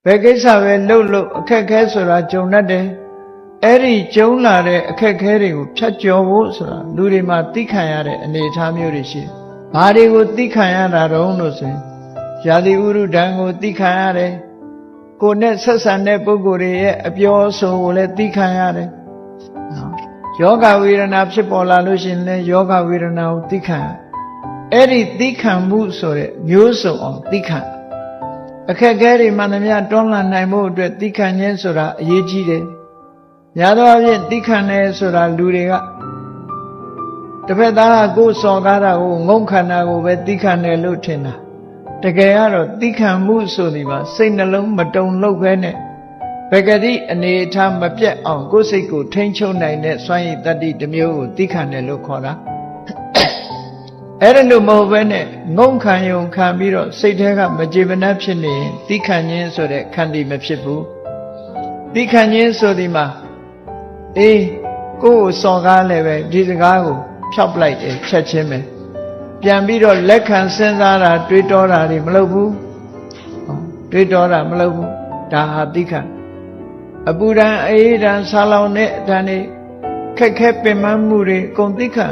ဘယ်ကိစ္စပဲလုပ်အခက်ခဲဆိုတာကြုံတတ်တယ်အဲ့ဒီကြုံလာတဲ့အခက်ခဲတွေကိုဖြတ်ကျော်ဖို့ဆိုတာလူတွေမှာသိခံရတဲ့အနေအထားမျိုးတွေရှိတယ်ဘာတွေကိုသိခံရတာတော့လို့ဆိုရင်ရာသီဥတုဒဏ်ကိုသိခံရတယ်ကိုယ်နဲ့ဆက်ဆံတဲ့ပုဂ္ဂိုလ်တွေရဲ့အပြောအဆိုကိုလည်းသိခံရတယ်ယောဂဝေဒနာဖြစ်ပေါ်လာလို့ရှိရင်လည်းယောဂဝေဒနာကိုသိခံရအဲ့ဒီသိခံမှုဆိုတဲ့မျိုးစုံအောင်သိခံအခက်အခဲတွေမှန်သမျှတွန်းလှန်နိုင်ဖို့အတွက်သိခံခြင်းဆိုတာအရေးကြီးတယ်ညာတော့အဖြစ်သိခံတယ်ဆိုတာလူတွေကတစ်ဖက်သားကကိုယ်စော်ကားတာကိုငုံခန္ဓာကိုပဲသိခံတယ်လို့ထင်တာတကယ်ကတော့သိခံမှုဆိုဒီမှာစိတ်နှလုံးမတုံ့လောက်ပဲနဲ့ဘဂတိအနေအထားမပြတ်အောင်ကိုယ်စိတ်ကိုထိန်းချုပ်နိုင်တဲ့စွမ်းရည်တတ္တိတစ်မျိုးကိုသိခံတယ်လို့ခေါ်တာအဲ့ဒါလို့မဟုတ်ပဲနဲ့ငုံခံယုံခံပြီးတော့စိတ်ထဲကမကြေမနပ်ဖြစ်နေရင်သိခံခြင်းဆိုတဲ့ခန္တီမဖြစ်ဘူးသိခံခြင်းဆိုဒီမှာအေးကိုယ်ကိုစော်ကားလည်းပဲဒီစကားကိုဖြောက်ပလိုက်တယ်ချက်ချင်းပဲပြန်ပြီးတော့လက်ခံစဉ်းစားတာတွေးတောတာတွေမလုပ်ဘူးတွေးတောတာမလုပ်ဘူးဒါဟာသိခံအပူဒဏ်အေးဒဏ်ဆာလောင်တဲ့အတန်တွေခက်ခဲပင်ပန်းမှုတွေအကုန်သိခံ